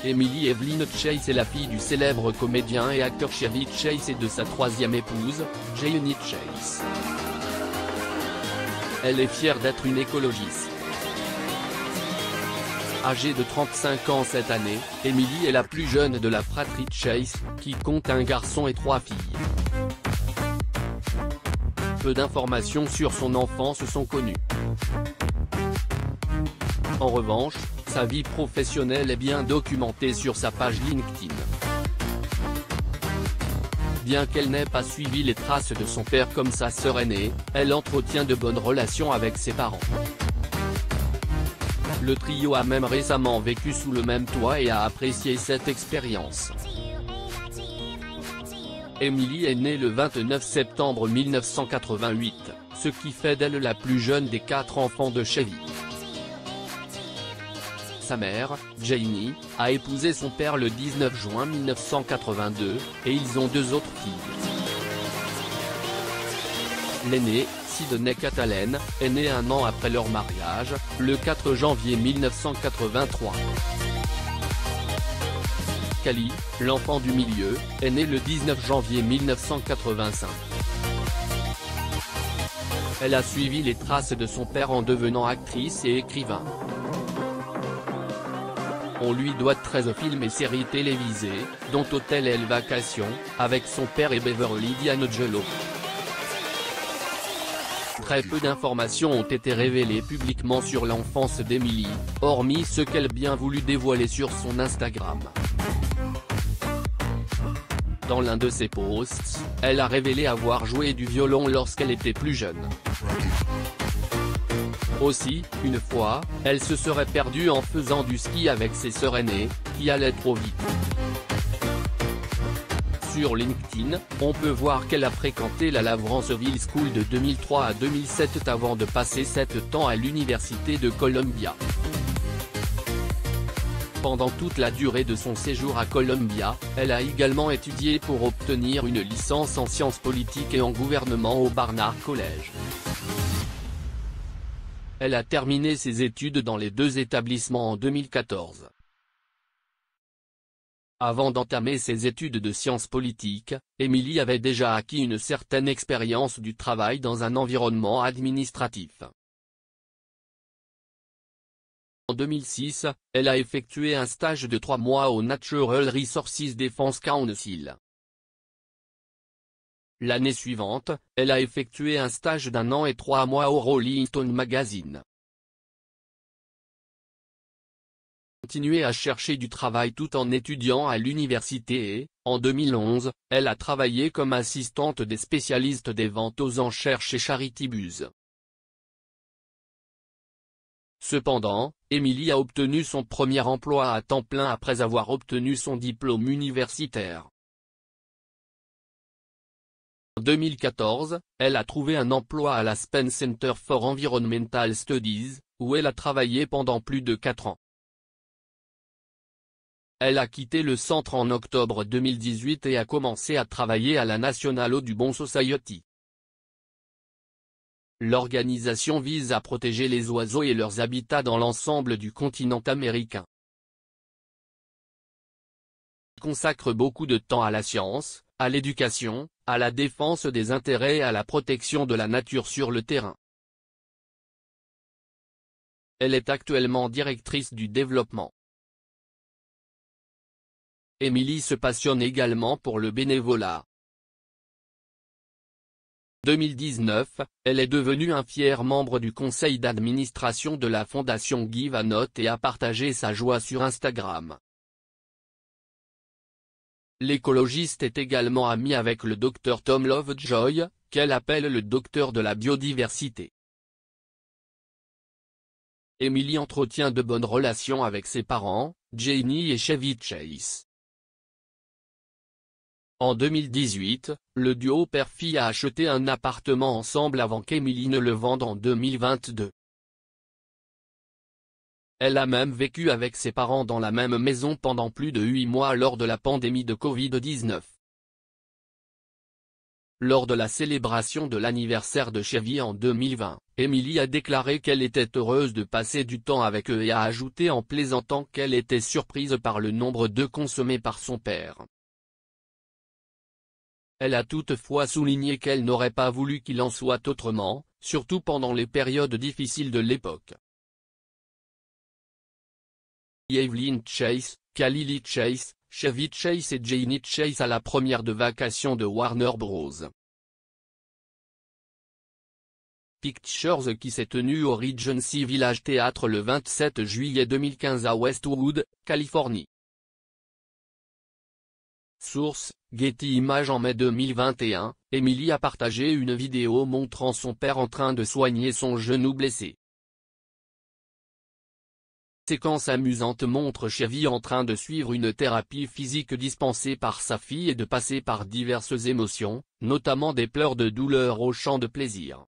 Emily Evelyn Chase est la fille du célèbre comédien et acteur Chevy Chase et de sa troisième épouse, Jaynie Chase. Elle est fière d'être une écologiste. Âgée de 35 ans cette année, Emily est la plus jeune de la fratrie Chase, qui compte un garçon et 3 filles. Peu d'informations sur son enfance sont connues. En revanche, sa vie professionnelle est bien documentée sur sa page LinkedIn. Bien qu'elle n'ait pas suivi les traces de son père comme sa sœur aînée, elle entretient de bonnes relations avec ses parents. Le trio a même récemment vécu sous le même toit et a apprécié cette expérience. Emily est née le 29 septembre 1988, ce qui fait d'elle la plus jeune des 4 enfants de Chevy. Sa mère, Jaynie, a épousé son père le 19 juin 1982, et ils ont 2 autres filles. L'aînée, Sydney Catalan, est née un an après leur mariage, le 4 janvier 1983. Callie, l'enfant du milieu, est née le 19 janvier 1985. Elle a suivi les traces de son père en devenant actrice et écrivain. On lui doit 13 films et séries télévisées, dont Hôtel El Vacation, avec son père et Beverly D'Angelo. Très peu d'informations ont été révélées publiquement sur l'enfance d'Emily, hormis ce qu'elle a bien voulu dévoiler sur son Instagram. Dans l'un de ses posts, elle a révélé avoir joué du violon lorsqu'elle était plus jeune. Aussi, une fois, elle se serait perdue en faisant du ski avec ses sœurs aînées, qui allaient trop vite. Sur LinkedIn, on peut voir qu'elle a fréquenté la Lawrenceville School de 2003 à 2007 avant de passer 7 ans à l'université de Columbia. Pendant toute la durée de son séjour à Columbia, elle a également étudié pour obtenir une licence en sciences politiques et en gouvernement au Barnard College. Elle a terminé ses études dans les 2 établissements en 2014. Avant d'entamer ses études de sciences politiques, Emily avait déjà acquis une certaine expérience du travail dans un environnement administratif. En 2006, elle a effectué un stage de 3 mois au Natural Resources Defense Council. L'année suivante, elle a effectué un stage d'1 an et 3 mois au Rolling Stone Magazine. Continué à chercher du travail tout en étudiant à l'université et, en 2011, elle a travaillé comme assistante des spécialistes des ventes aux enchères chez Charity Buzz. Cependant, Emily a obtenu son premier emploi à temps plein après avoir obtenu son diplôme universitaire. En 2014, elle a trouvé un emploi à l'Aspen Center for Environmental Studies, où elle a travaillé pendant plus de 4 ans. Elle a quitté le centre en octobre 2018 et a commencé à travailler à la National Audubon Society. L'organisation vise à protéger les oiseaux et leurs habitats dans l'ensemble du continent américain. Elle consacre beaucoup de temps à la science, à l'éducation, à la défense des intérêts et à la protection de la nature sur le terrain. Elle est actuellement directrice du développement. Emily se passionne également pour le bénévolat. En 2019, elle est devenue un fier membre du conseil d'administration de la fondation Give a Note et a partagé sa joie sur Instagram. L'écologiste est également amie avec le Dr Tom Lovejoy, qu'elle appelle le docteur de la biodiversité. Emily entretient de bonnes relations avec ses parents, Jaynie et Chevy Chase. En 2018, le duo père-fille a acheté un appartement ensemble avant qu'Emily ne le vende en 2022. Elle a même vécu avec ses parents dans la même maison pendant plus de 8 mois lors de la pandémie de Covid-19. Lors de la célébration de l'anniversaire de Chevy en 2020, Emily a déclaré qu'elle était heureuse de passer du temps avec eux et a ajouté en plaisantant qu'elle était surprise par le nombre d'œufs consommés par son père. Elle a toutefois souligné qu'elle n'aurait pas voulu qu'il en soit autrement, surtout pendant les périodes difficiles de l'époque. Evelyn Chase, Khalili Chase, Chevy Chase et Janie Chase à la première de vacation de Warner Bros. Pictures qui s'est tenue au Regency Village Theatre le 27 juillet 2015 à Westwood, Californie. Source, Getty Images. En mai 2021, Emily a partagé une vidéo montrant son père en train de soigner son genou blessé. Séquence amusante montre Chevy en train de suivre une thérapie physique dispensée par sa fille et de passer par diverses émotions, notamment des pleurs de douleur aux chants de plaisir.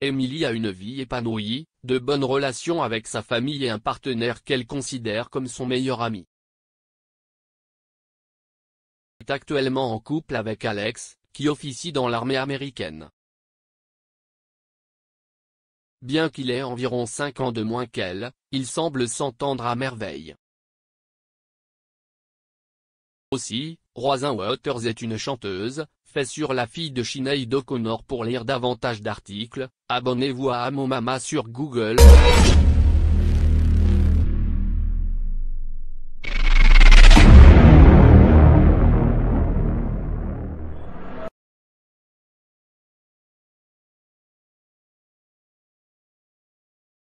Emily a une vie épanouie, de bonnes relations avec sa famille et un partenaire qu'elle considère comme son meilleur ami. Elle est actuellement en couple avec Alex, qui officie dans l'armée américaine. Bien qu'il ait environ 5 ans de moins qu'elle, il semble s'entendre à merveille. Aussi, Roisin Waters est une chanteuse, fait sur la fille de Sinéad O'Connor. Pour lire davantage d'articles, abonnez-vous à Amomama sur Google.